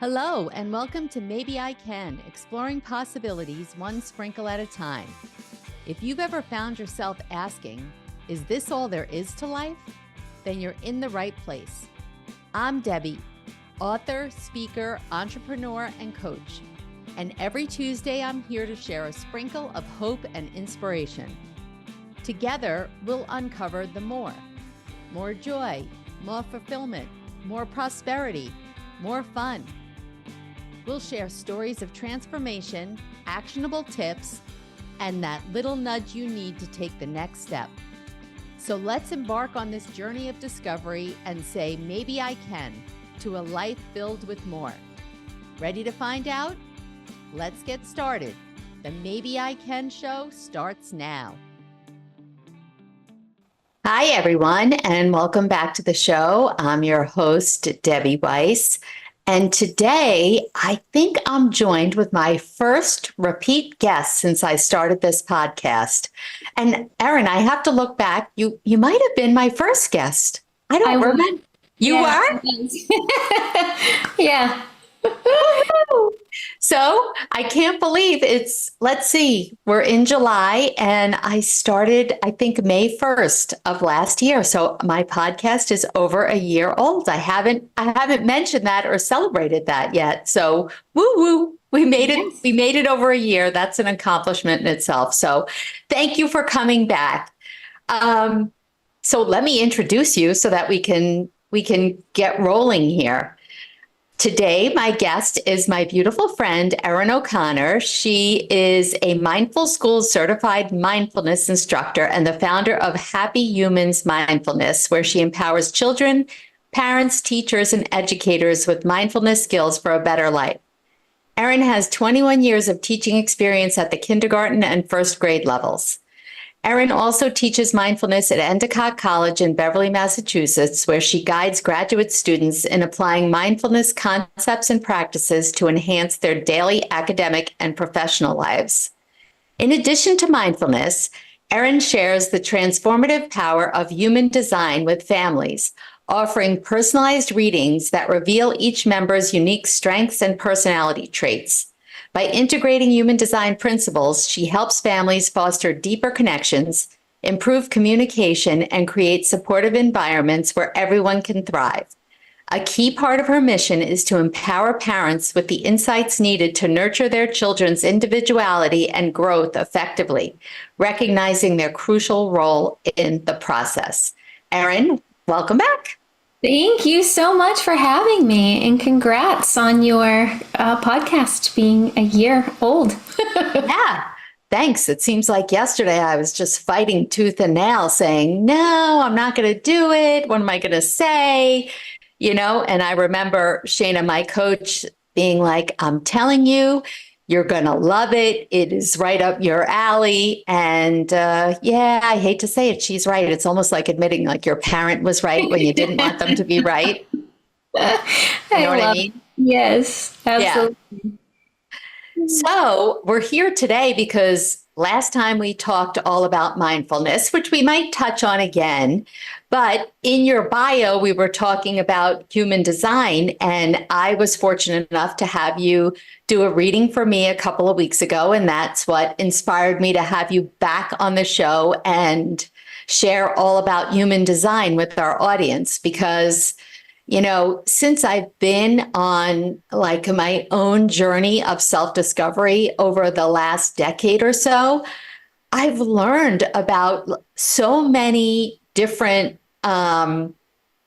Hello, and welcome to Maybe I Can, exploring possibilities one sprinkle at a time. If you've ever found yourself asking, is this all there is to life? Then you're in the right place. I'm Debbie, author, speaker, entrepreneur, and coach. And every Tuesday, I'm here to share a sprinkle of hope and inspiration. Together, we'll uncover the more joy, more fulfillment, more prosperity, more fun. We'll share stories of transformation, actionable tips, and that little nudge you need to take the next step. So let's embark on this journey of discovery and say, maybe I can, to a life filled with more. Ready to find out? Let's get started. The Maybe I Can show starts now. Hi, everyone, and welcome back to the show. I'm your host, Debbie Weiss. And today, I think I'm joined with my first repeat guest since I started this podcast. And Erin, I have to look back. You might have been my first guest. I don't remember. You were? Yeah. So I can't believe let's see, we're in July and I started, I think, May 1st of last year. So my podcast is over a year old. I haven't mentioned that or celebrated that yet. So woo. We made it over a year. That's an accomplishment in itself. So thank you for coming back. So let me introduce you so that we can get rolling here. Today, my guest is my beautiful friend, Erin O'Connor. She is a Mindful Schools certified mindfulness instructor and the founder of Happy Humans Mindfulness, where she empowers children, parents, teachers, and educators with mindfulness skills for a better life. Erin has 21 years of teaching experience at the kindergarten and first grade levels. Erin also teaches mindfulness at Endicott College in Beverly, Massachusetts, where she guides graduate students in applying mindfulness concepts and practices to enhance their daily academic and professional lives. In addition to mindfulness, Erin shares the transformative power of human design with families, offering personalized readings that reveal each member's unique strengths and personality traits. By integrating human design principles, she helps families foster deeper connections, improve communication, and create supportive environments where everyone can thrive. A key part of her mission is to empower parents with the insights needed to nurture their children's individuality and growth effectively, recognizing their crucial role in the process. Erin, welcome back. Thank you so much for having me, and congrats on your podcast being a year old. Yeah, thanks. It seems like yesterday I was just fighting tooth and nail saying, no, I'm not going to do it. What am I going to say? And I remember Shana, my coach, being like, I'm telling you, you're going to love it. It is right up your alley. And I hate to say it, she's right. It's almost like admitting like your parent was right when you didn't want them to be right. You know what I mean? Yes, absolutely. Yeah. So we're here today because last time we talked all about mindfulness, which we might touch on again. But in your bio, we were talking about human design, and I was fortunate enough to have you do a reading for me a couple of weeks ago, and that's what inspired me to have you back on the show and share all about human design with our audience. Because, since I've been on like my own journey of self-discovery over the last decade or so, I've learned about so many different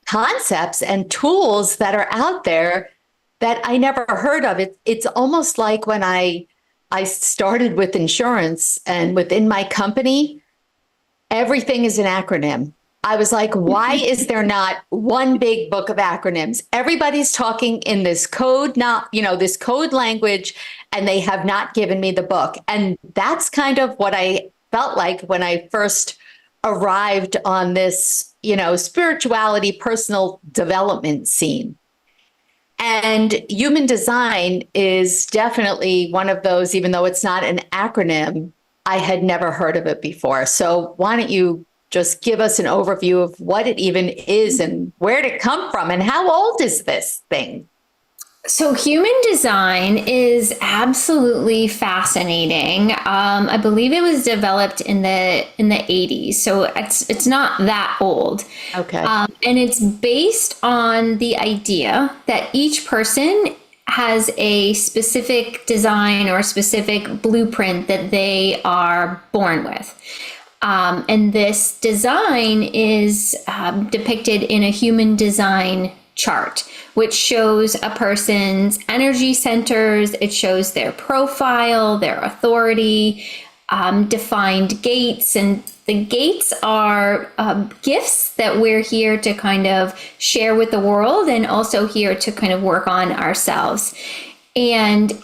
concepts and tools that are out there that I never heard of. It's almost like when I started with insurance and within my company, everything is an acronym. I was like, why is there not one big book of acronyms? Everybody's talking in this code, this code language, and they have not given me the book. And that's kind of what I felt like when I first arrived on this, spirituality, personal development scene. And human design is definitely one of those, even though it's not an acronym, I had never heard of it before. So why don't you just give us an overview of what it even is and where did it come from and how old is this thing? So human design is absolutely fascinating. I believe it was developed in the 80s, so it's not that old. Okay. And it's based on the idea that each person has a specific design or a specific blueprint that they are born with. And this design is depicted in a human design chart, which shows a person's energy centers. It shows their profile, their authority, defined gates. And the gates are gifts that we're here to kind of share with the world, and also here to kind of work on ourselves. And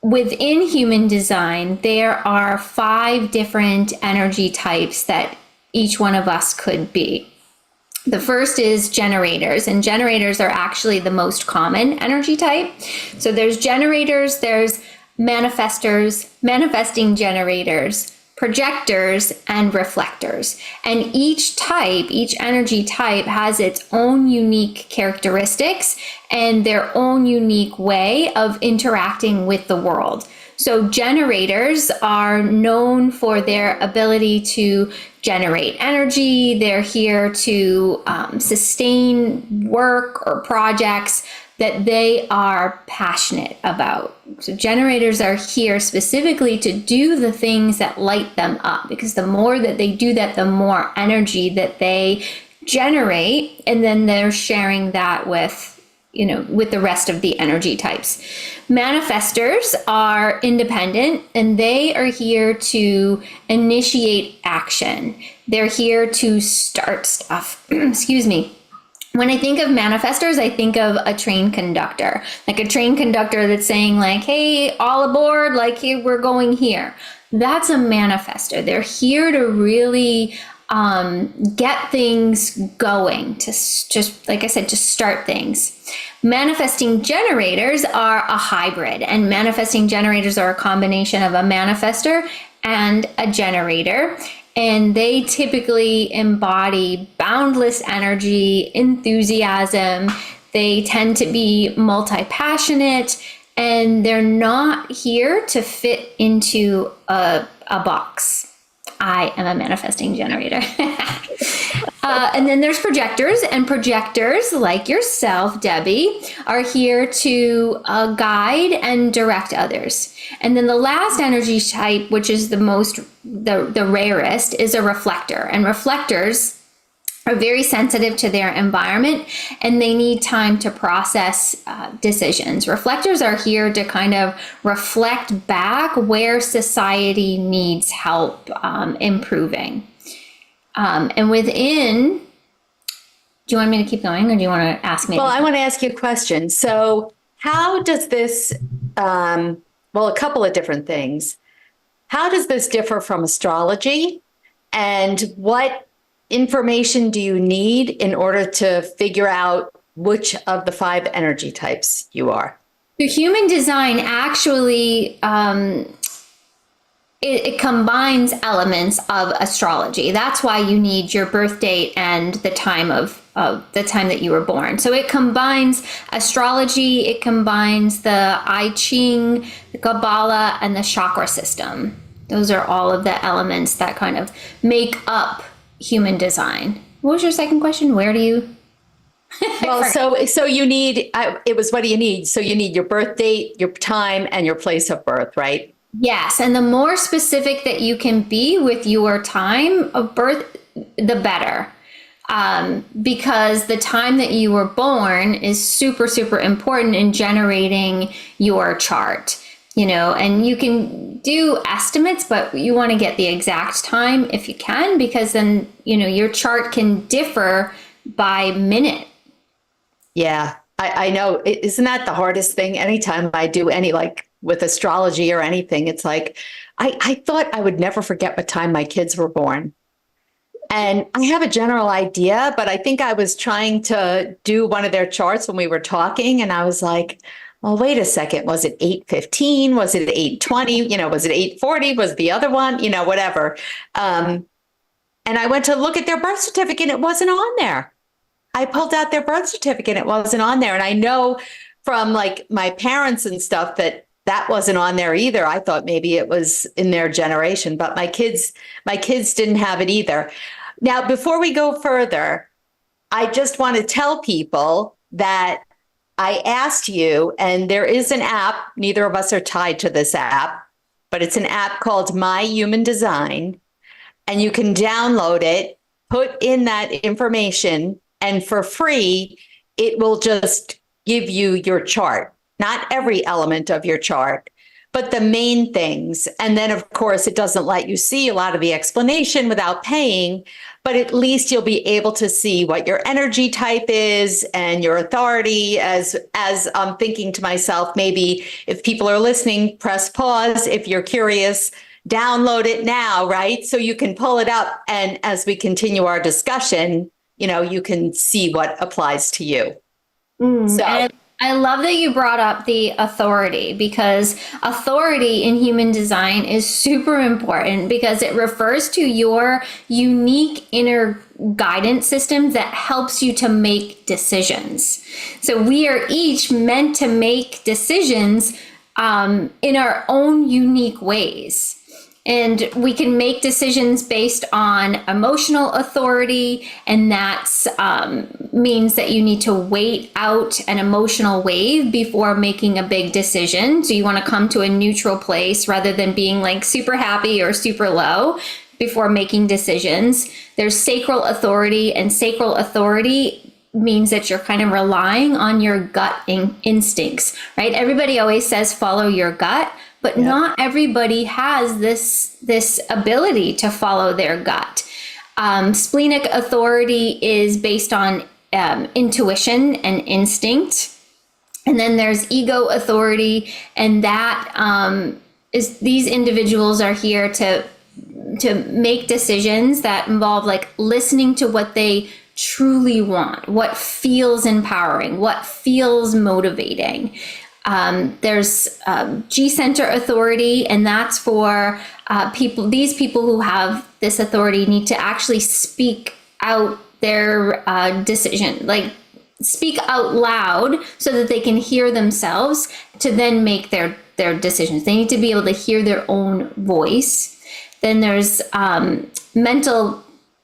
within human design, there are 5 different energy types that each one of us could be. The first is generators, and generators are actually the most common energy type. So there's generators, there's manifestors, manifesting generators, projectors, and reflectors. And each type, each energy type has its own unique characteristics and their own unique way of interacting with the world. So generators are known for their ability to generate energy. They're here to sustain work or projects that they are passionate about. So generators are here specifically to do the things that light them up, because the more that they do that, the more energy that they generate, and then they're sharing that with with the rest of the energy types. Manifestors are independent, and they are here to initiate action. They're here to start stuff. Excuse me. When I think of manifestors, I think of a train conductor, like a train conductor that's saying like, hey, all aboard, like, hey, we're going here. That's a manifestor. They're here to really get things going, to just, like I said, to start things. Manifesting generators are a hybrid, and manifesting generators are a combination of a manifestor and a generator. And they typically embody boundless energy, enthusiasm. They tend to be multi-passionate, and they're not here to fit into a box. I am a manifesting generator. And then there's projectors, and projectors, like yourself, Debbie, are here to guide and direct others. And then the last energy type, which is the rarest, is a reflector. And reflectors are very sensitive to their environment, and they need time to process decisions. Reflectors are here to kind of reflect back where society needs help improving. And within, do you want me to keep going, or do you want to ask me? Well, I want to ask you a question. So how does this, a couple of different things. How does this differ from astrology? And what information do you need in order to figure out which of the 5 energy types you are? The human design actually, it combines elements of astrology. That's why you need your birth date and the time the time that you were born. So it combines astrology, it combines the I Ching, the Kabbalah, and the chakra system. Those are all of the elements that kind of make up human design. What was your second question? Where do you? Well, so you need, it was, what do you need? So you need your birth date, your time, and your place of birth, right? Yes. And the more specific that you can be with your time of birth, the better. Because the time that you were born is super, super important in generating your chart. And you can do estimates, but you want to get the exact time if you can, because then, your chart can differ by minute. Yeah, I know. Isn't that the hardest thing? Anytime I do any, like with astrology or anything, it's like, I thought I would never forget what time my kids were born. And I have a general idea, but I think I was trying to do one of their charts when we were talking, and I was like, well, wait a second. Was it 8:15? Was it 8:20? Was it 8:40? Was the other one? Whatever. And I went to look at their birth certificate, and it wasn't on there. I pulled out their birth certificate, and it wasn't on there. And I know from like my parents and stuff that wasn't on there either. I thought maybe it was in their generation, but my kids didn't have it either. Now, before we go further, I just want to tell people that I asked you, and there is an app. Neither of us are tied to this app, but it's an app called My Human Design, and you can download it, put in that information, and for free, it will just give you your chart. Not every element of your chart, but the main things. And then, of course, it doesn't let you see a lot of the explanation without paying, but at least you'll be able to see what your energy type is and your authority. As I'm thinking to myself, maybe if people are listening, press pause. If you're curious, download it now, right? So you can pull it up. And as we continue our discussion, you can see what applies to you. So. And I love that you brought up the authority, because authority in human design is super important because it refers to your unique inner guidance system that helps you to make decisions. So we are each meant to make decisions in our own unique ways. And we can make decisions based on emotional authority, and that means that you need to wait out an emotional wave before making a big decision. So you want to come to a neutral place rather than being like super happy or super low before making decisions. There's sacral authority, and sacral authority means that you're kind of relying on your gut instincts, right? Everybody always says follow your gut. But not everybody has this ability to follow their gut. Splenic authority is based on intuition and instinct. And then there's ego authority, and that is these individuals are here to make decisions that involve like listening to what they truly want, what feels empowering, what feels motivating. There's G center authority, and that's for people. These people who have this authority need to actually speak out their decision, like speak out loud so that they can hear themselves to then make their decisions. They need to be able to hear their own voice. Then there's mental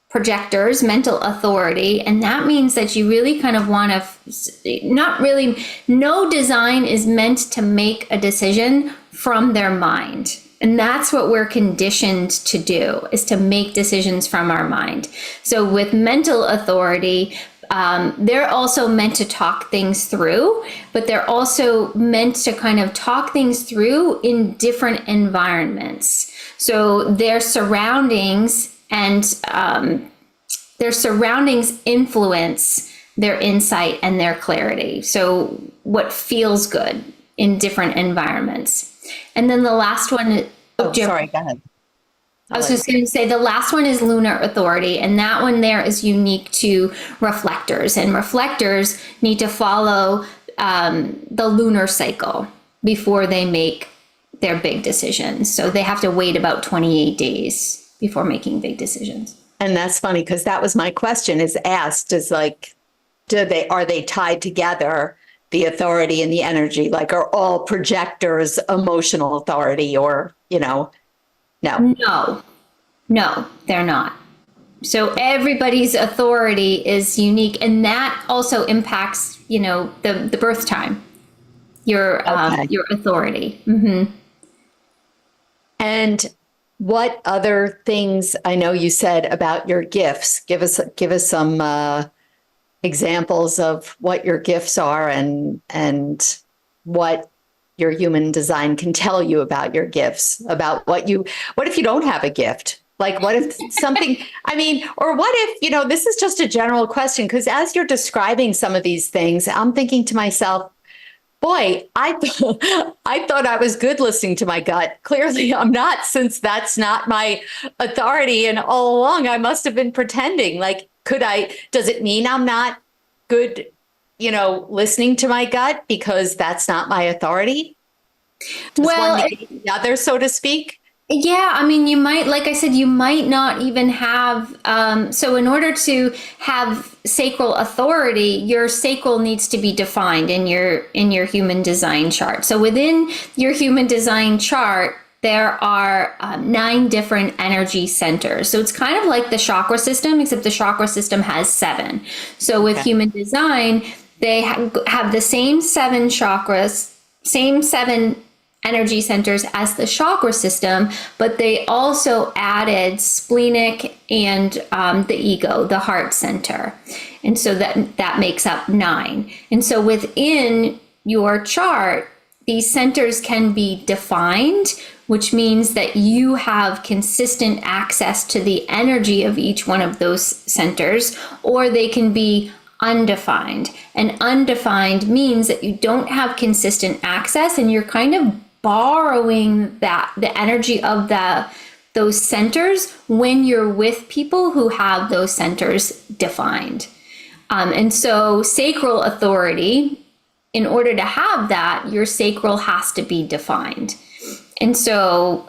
projectors, mental authority, and that means that you really kind of want to no design is meant to make a decision from their mind. And that's what we're conditioned to do, is to make decisions from our mind. So with mental authority, they're also meant to talk things through, but they're also meant to kind of talk things through in different environments. So their surroundings influence their insight and their clarity. So what feels good in different environments. And then the last one. Sorry, go ahead. I was just going to say the last one is lunar authority, and that one there is unique to reflectors, and reflectors need to follow the lunar cycle before they make their big decisions. So they have to wait about 28 days before making big decisions. And that's funny because that was my question is like, are they tied together, the authority and the energy? Like, are all projectors emotional authority or, no? No, they're not. So everybody's authority is unique, and that also impacts, the birth time, your authority. Mm-hmm. And what other things, I know you said about your gifts, give us some examples of what your gifts are and what your human design can tell you about your gifts, about what if you don't have a gift? Like, what if something, or what if, this is just a general question, because as you're describing some of these things, I'm thinking to myself, boy, I thought I was good listening to my gut. Clearly I'm not, since that's not my authority. And all along I must have been pretending. Like, does it mean I'm not good, listening to my gut because that's not my authority? Does one need the other, so to speak? Yeah, I mean, you might, like I said, you might not even have, so in order to have sacral authority, your sacral needs to be defined in your human design chart. So within your human design chart, there are 9 different energy centers. So it's kind of like the chakra system, except the chakra system has 7. So with Okay. human design, they have the same 7 chakras, same 7 energy centers as the chakra system, but they also added splenic and the ego, the heart center. And so that makes up 9. And so within your chart, these centers can be defined, which means that you have consistent access to the energy of each one of those centers, or they can be undefined. And undefined means that you don't have consistent access and you're kind of borrowing the energy of those centers when you're with people who have those centers defined. And so sacral authority, in order to have that, your sacral has to be defined. And so,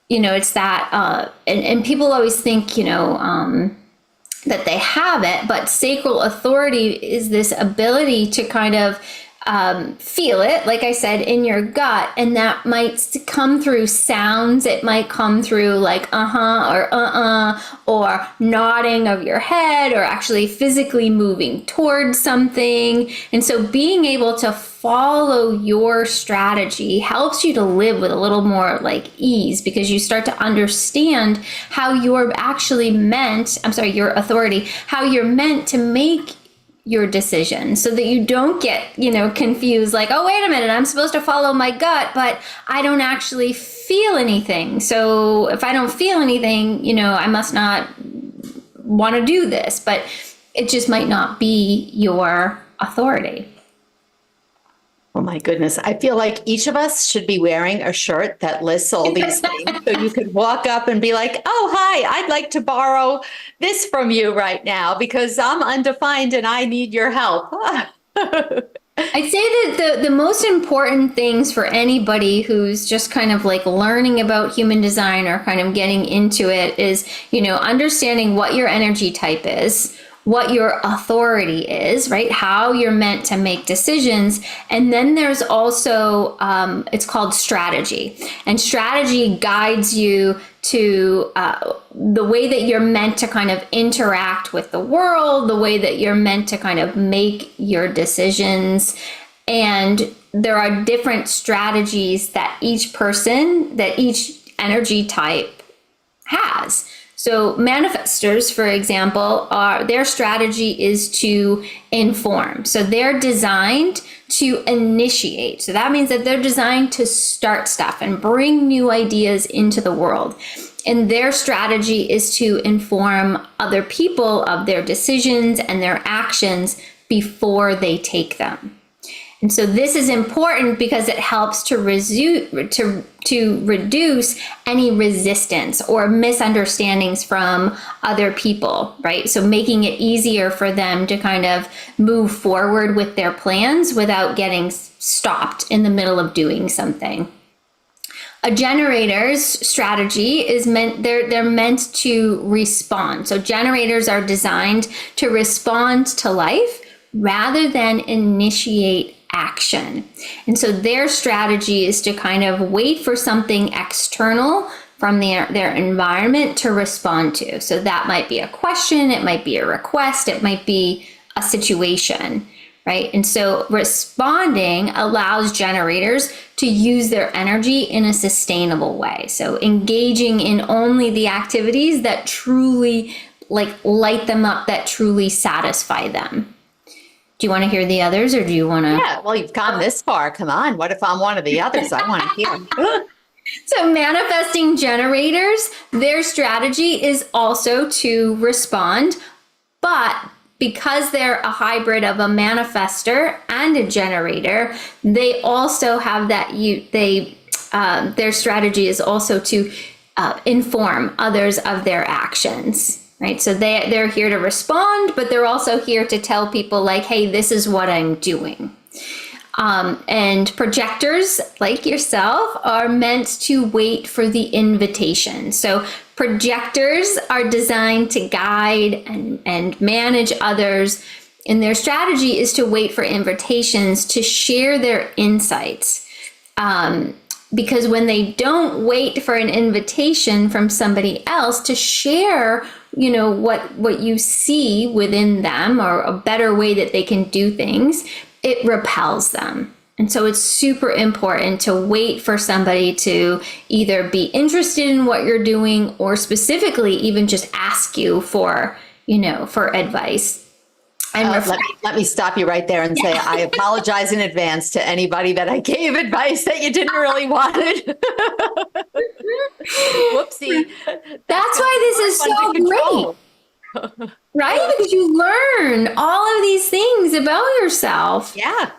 it's that, and people always think, that they have it, but sacral authority is this ability to kind of feel it, like I said, in your gut. And that might come through sounds. It might come through like or nodding of your head, or actually physically moving towards something. And so being able to follow your strategy helps you to live with a little more like ease, because you start to understand how you're actually your authority, how you're meant to make your decision, so that you don't get, confused, like, oh, wait a minute, I'm supposed to follow my gut, but I don't actually feel anything. So if I don't feel anything, I must not want to do this, but it just might not be your authority. Oh my goodness. I feel like each of us should be wearing a shirt that lists all these things. So you could walk up and be like, oh, hi, I'd like to borrow this from you right now because I'm undefined and I need your help. I'd say that the most important things for anybody who's just kind of like learning about human design or kind of getting into it is, understanding what your energy type is, what your authority is, right? How you're meant to make decisions. And then there's also, it's called strategy. And strategy guides you to the way that you're meant to kind of interact with the world, the way that you're meant to kind of make your decisions. And there are different strategies that each energy type has. So manifestors, for example, their strategy is to inform. So they're designed to initiate. So that means that they're designed to start stuff and bring new ideas into the world. And their strategy is to inform other people of their decisions and their actions before they take them. And so this is important because it helps to reduce any resistance or misunderstandings from other people, right? So making it easier for them to kind of move forward with their plans without getting stopped in the middle of doing something. A generator's strategy is they're meant to respond. So generators are designed to respond to life rather than initiate action. And so their strategy is to kind of wait for something external from their environment to respond to. So that might be a question, it might be a request, it might be a situation, right? And so responding allows generators to use their energy in a sustainable way. So engaging in only the activities that truly light them up, that truly satisfy them. Do you want to hear the others, or do you want to? Yeah, well, you've gone this far. Come on. What if I'm one of the others? I want to hear. So manifesting generators, their strategy is also to respond, but because they're a hybrid of a manifestor and a generator, they also have that their strategy is also to inform others of their actions. Right. So they're here to respond, but they're also here to tell people like, hey, this is what I'm doing. And projectors, like yourself, are meant to wait for the invitation. So projectors are designed to guide and manage others. And their strategy is to wait for invitations to share their insights. Because when they don't wait for an invitation from somebody else to share, what you see within them, or a better way that they can do things, it repels them. And so it's super important to wait for somebody to either be interested in what you're doing, or specifically even just ask you for advice. And let me stop you right there and say I apologize in advance to anybody that I gave advice that you didn't really want it. Whoopsie. That's why this is so great. Right? Because you learn all of these things about yourself. Yeah.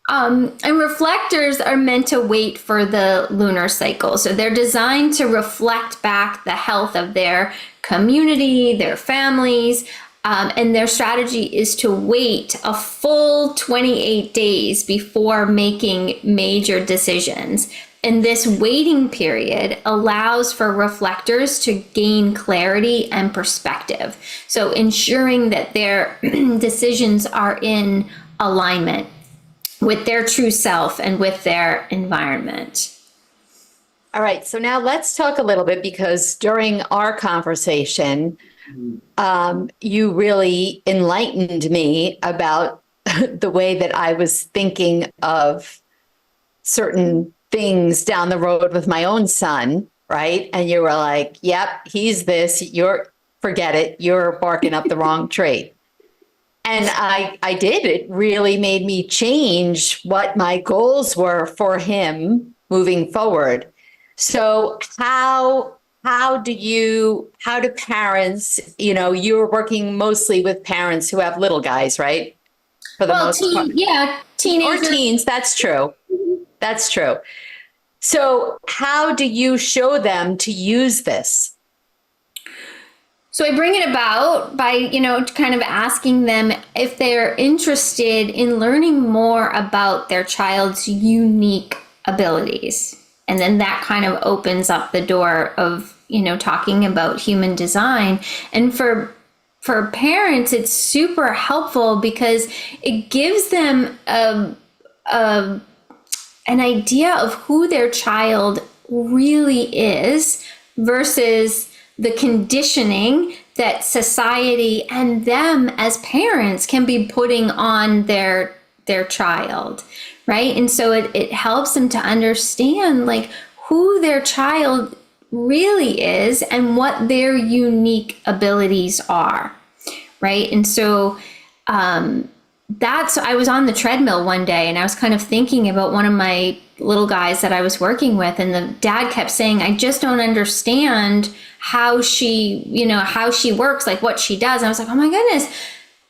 And reflectors are meant to wait for the lunar cycle. So they're designed to reflect back the health of their community, their families. And their strategy is to wait a full 28 days before making major decisions. And this waiting period allows for reflectors to gain clarity and perspective. So ensuring that their decisions are in alignment with their true self and with their environment. All right. So now let's talk a little bit, because during our conversation, you really enlightened me about the way that I was thinking of certain things down the road with my own son, right? And you were like, yep, he's this, forget it, you're barking up the wrong tree. And I did. It really made me change what my goals were for him moving forward. So how do parents, you're working mostly with parents who have little guys, right? For the most part. Yeah, teenagers. Or teens, that's true. That's true. So how do you show them to use this? So I bring it about by, kind of asking them if they're interested in learning more about their child's unique abilities. And then that kind of opens up the door of, talking about human design. And for parents, it's super helpful because it gives them an idea of who their child really is versus the conditioning that society and them as parents can be putting on their child, right? And so it helps them to understand who their child really is and what their unique abilities are, right? And so I was on the treadmill one day and I was kind of thinking about one of my little guys that I was working with, and the dad kept saying, I just don't understand how she works, what she does. And I was like, oh my goodness,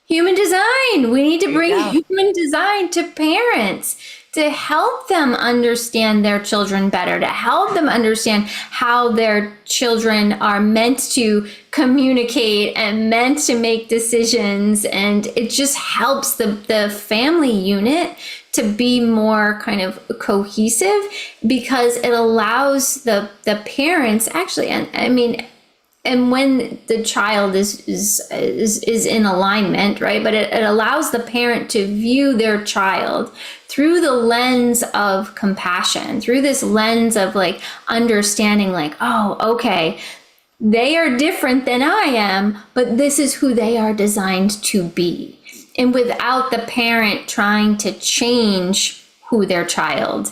human design. We need to bring human design to parents to help them understand their children better, to help them understand how their children are meant to communicate and meant to make decisions. And it just helps the family unit to be more kind of cohesive, because it allows the parents actually, and when the child is in alignment, right? But it allows the parent to view their child through the lens of compassion, through this lens of understanding, oh, okay, they are different than I am, but this is who they are designed to be. And without the parent trying to change who their child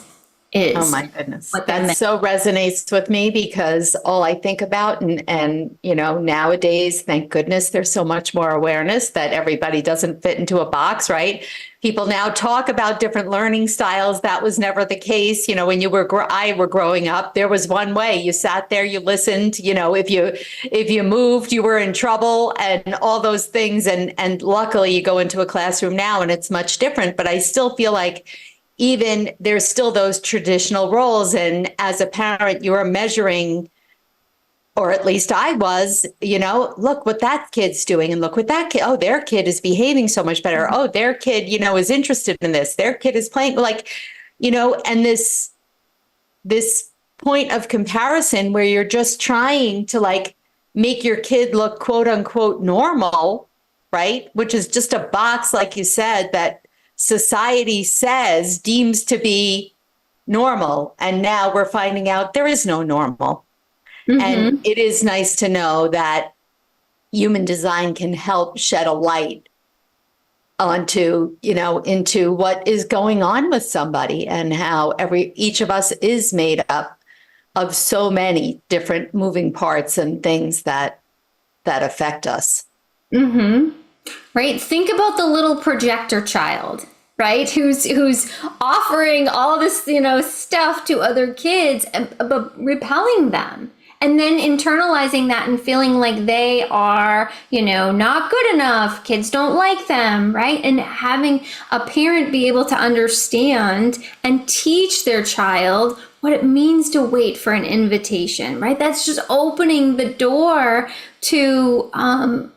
is. Oh my goodness. That so resonates with me, because all I think about and nowadays, thank goodness, there's so much more awareness that everybody doesn't fit into a box, right? People now talk about different learning styles. That was never the case. When I were growing up, there was one way. You sat there, you listened, if you moved, you were in trouble and all those things. And luckily you go into a classroom now and it's much different, but I still feel like even there's still those traditional roles. And as a parent, you are measuring or at least I was, look what that kid's doing and look what that kid, oh, their kid is behaving so much better. Oh, their kid, is interested in this. Their kid is playing and this point of comparison where you're just trying to make your kid look quote unquote normal, right? Which is just a box, like you said, that society deems to be normal. And now we're finding out there is no normal. Mm-hmm. And it is nice to know that human design can help shed a light onto, into what is going on with somebody and how each of us is made up of so many different moving parts and things that affect us. Mm-hmm. Right. Think about the little projector child, right? Who's offering all this, stuff to other kids, but repelling them. And then internalizing that and feeling like they are, not good enough. Kids don't like them, right? And having a parent be able to understand and teach their child what it means to wait for an invitation, right? That's just opening the door to a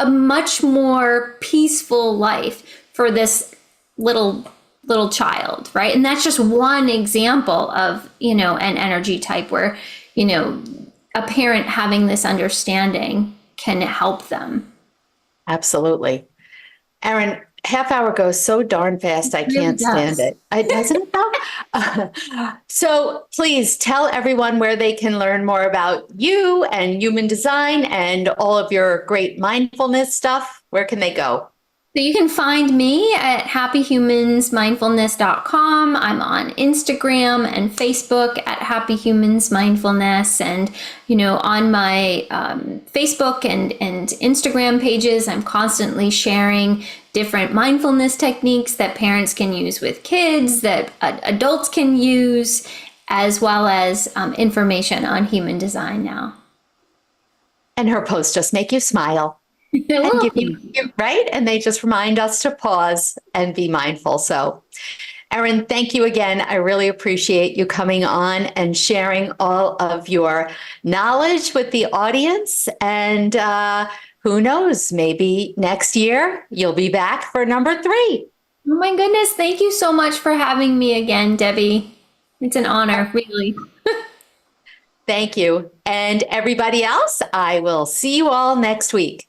much more peaceful life for this little child, right? And that's just one example of, an energy type where, a parent having this understanding can help them. Absolutely. Erin, half hour goes so darn fast. I can't stand it. Doesn't it though? So please tell everyone where they can learn more about you and human design and all of your great mindfulness stuff. Where can they go? So you can find me at happyhumansmindfulness.com. I'm on Instagram and Facebook at Happy Humans Mindfulness. And, on my Facebook and Instagram pages, I'm constantly sharing different mindfulness techniques that parents can use with kids, that adults can use, as well as information on human design now. And her posts just make you smile. And give you, right? And they just remind us to pause and be mindful. So, Erin, thank you again. I really appreciate you coming on and sharing all of your knowledge with the audience. And who knows, maybe next year you'll be back for number 3. Oh my goodness. Thank you so much for having me again, Debbie. It's an honor, really. Thank you. And everybody else, I will see you all next week.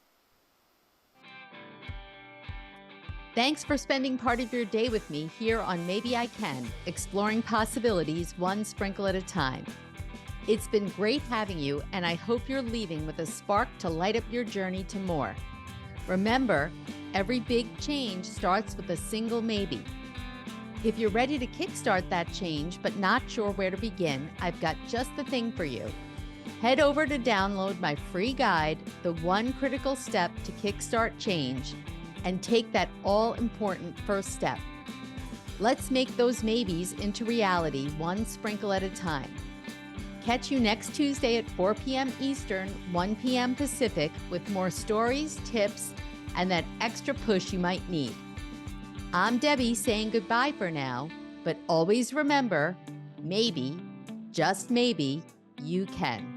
Thanks for spending part of your day with me here on Maybe I Can, exploring possibilities one sprinkle at a time. It's been great having you, and I hope you're leaving with a spark to light up your journey to more. Remember, every big change starts with a single maybe. If you're ready to kickstart that change but not sure where to begin, I've got just the thing for you. Head over to download my free guide, The One Critical Step to Kickstart Change, and take that all-important first step. Let's make those maybes into reality one sprinkle at a time. Catch you next Tuesday at 4 p.m. Eastern, 1 p.m. Pacific with more stories, tips, and that extra push you might need. I'm Debbie saying goodbye for now, but always remember, maybe, just maybe, you can.